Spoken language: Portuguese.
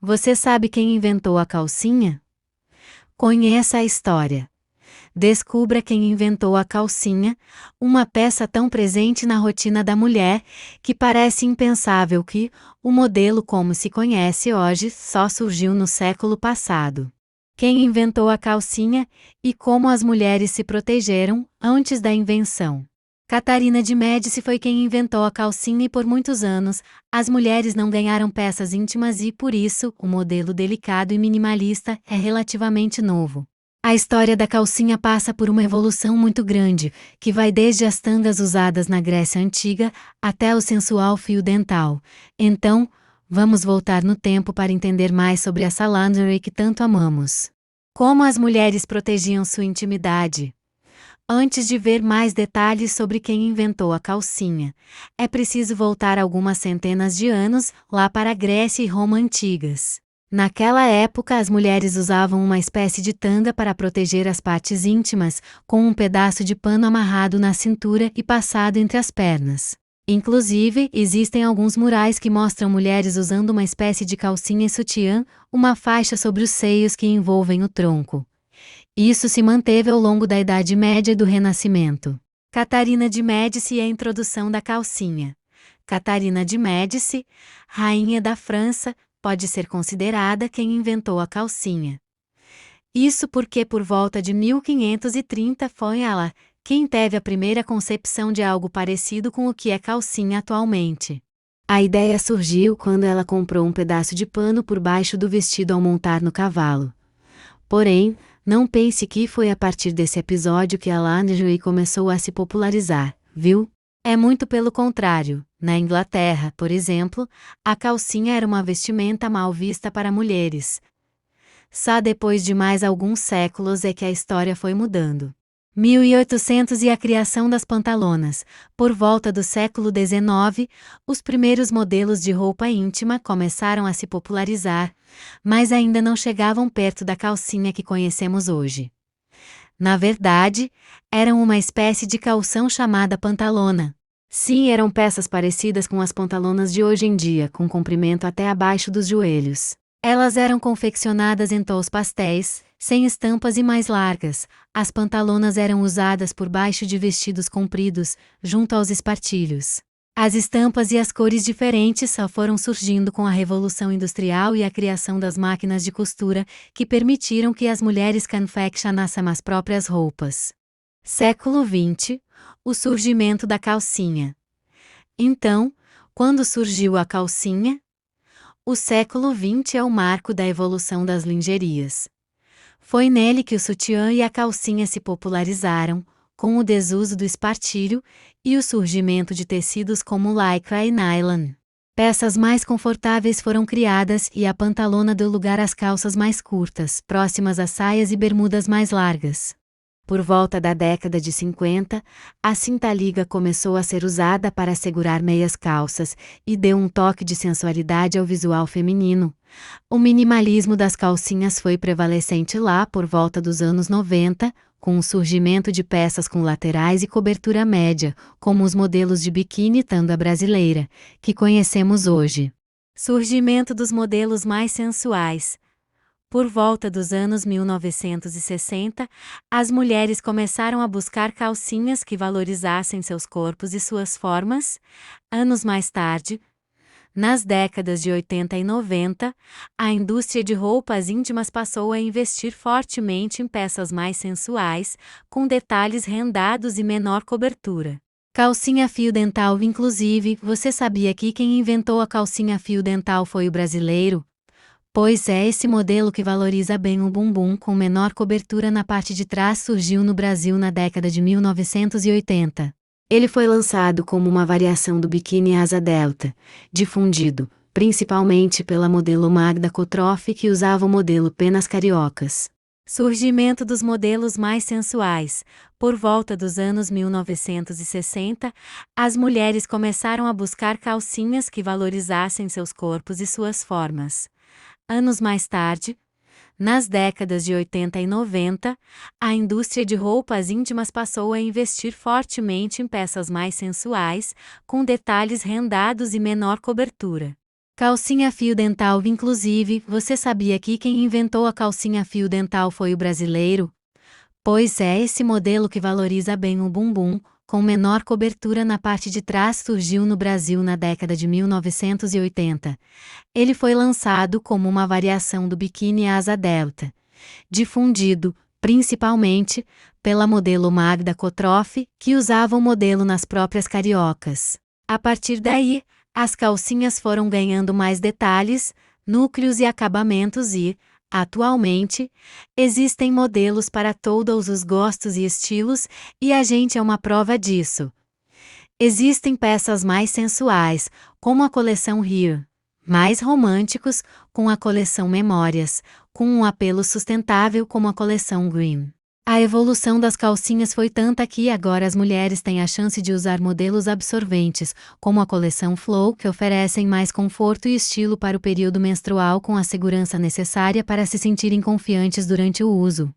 Você sabe quem inventou a calcinha? Conheça a história. Descubra quem inventou a calcinha, uma peça tão presente na rotina da mulher, que parece impensável que o modelo como se conhece hoje só surgiu no século passado. Quem inventou a calcinha e como as mulheres se protegeram antes da invenção. Catarina de Médici foi quem inventou a calcinha e por muitos anos, as mulheres não ganharam peças íntimas e, por isso, o modelo delicado e minimalista é relativamente novo. A história da calcinha passa por uma evolução muito grande, que vai desde as tangas usadas na Grécia Antiga até o sensual fio dental. Então, vamos voltar no tempo para entender mais sobre essa lingerie que tanto amamos. Como as mulheres protegiam sua intimidade. Antes de ver mais detalhes sobre quem inventou a calcinha, é preciso voltar algumas centenas de anos, lá para a Grécia e Roma antigas. Naquela época, as mulheres usavam uma espécie de tanga para proteger as partes íntimas, com um pedaço de pano amarrado na cintura e passado entre as pernas. Inclusive, existem alguns murais que mostram mulheres usando uma espécie de calcinha e sutiã, uma faixa sobre os seios que envolvem o tronco. Isso se manteve ao longo da Idade Média e do Renascimento. Catarina de Médici e a introdução da calcinha. Catarina de Médici, rainha da França, pode ser considerada quem inventou a calcinha. Isso porque por volta de 1530 foi ela quem teve a primeira concepção de algo parecido com o que é calcinha atualmente. A ideia surgiu quando ela comprou um pedaço de pano por baixo do vestido ao montar no cavalo. Porém, não pense que foi a partir desse episódio que a lingerie começou a se popularizar, viu? É muito pelo contrário. Na Inglaterra, por exemplo, a calcinha era uma vestimenta mal vista para mulheres. Só depois de mais alguns séculos é que a história foi mudando. 1800 e a criação das pantalonas. Por volta do século XIX, os primeiros modelos de roupa íntima começaram a se popularizar, mas ainda não chegavam perto da calcinha que conhecemos hoje. Na verdade, eram uma espécie de calção chamada pantalona. Sim, eram peças parecidas com as pantalonas de hoje em dia, com comprimento até abaixo dos joelhos. Elas eram confeccionadas em tons pastéis, sem estampas e mais largas. As pantalonas eram usadas por baixo de vestidos compridos, junto aos espartilhos. As estampas e as cores diferentes só foram surgindo com a Revolução Industrial e a criação das máquinas de costura, que permitiram que as mulheres confeccionassem as próprias roupas. Século XX, o surgimento da calcinha. Então, quando surgiu a calcinha? O século XX é o marco da evolução das lingerias. Foi nele que o sutiã e a calcinha se popularizaram, com o desuso do espartilho e o surgimento de tecidos como lycra e nylon. Peças mais confortáveis foram criadas e a pantalona deu lugar às calças mais curtas, próximas às saias e bermudas mais largas. Por volta da década de 50, a cinta-liga começou a ser usada para segurar meias calças e deu um toque de sensualidade ao visual feminino. O minimalismo das calcinhas foi prevalecente lá por volta dos anos 90, com o surgimento de peças com laterais e cobertura média, como os modelos de biquíni tanga brasileira, que conhecemos hoje. Surgimento dos modelos mais sensuais. Por volta dos anos 1960, as mulheres começaram a buscar calcinhas que valorizassem seus corpos e suas formas. Anos mais tarde, nas décadas de 80 e 90, a indústria de roupas íntimas passou a investir fortemente em peças mais sensuais, com detalhes rendados e menor cobertura. Calcinha fio dental. Inclusive, você sabia que quem inventou a calcinha fio dental foi o brasileiro? Pois é, esse modelo que valoriza bem o bumbum com menor cobertura na parte de trás surgiu no Brasil na década de 1980. Ele foi lançado como uma variação do biquíni asa delta, difundido, principalmente pela modelo Magda Kotroff, que usava o modelo penas cariocas. Surgimento dos modelos mais sensuais. Por volta dos anos 1960, as mulheres começaram a buscar calcinhas que valorizassem seus corpos e suas formas. Anos mais tarde, nas décadas de 80 e 90, a indústria de roupas íntimas passou a investir fortemente em peças mais sensuais, com detalhes rendados e menor cobertura. Calcinha fio dental. Inclusive, você sabia que quem inventou a calcinha fio dental foi o brasileiro? Pois é, esse modelo que valoriza bem o bumbum, com menor cobertura na parte de trás, surgiu no Brasil na década de 1980. Ele foi lançado como uma variação do biquíni asa delta, difundido, principalmente, pela modelo Magda Kotroff, que usava o modelo nas próprias cariocas. A partir daí, as calcinhas foram ganhando mais detalhes, núcleos e acabamentos e, atualmente, existem modelos para todos os gostos e estilos, e a gente é uma prova disso. Existem peças mais sensuais, como a coleção Here, mais românticos, com a coleção Memórias, com um apelo sustentável como a coleção Green. A evolução das calcinhas foi tanta que agora as mulheres têm a chance de usar modelos absorventes, como a coleção Flow, que oferecem mais conforto e estilo para o período menstrual com a segurança necessária para se sentirem confiantes durante o uso.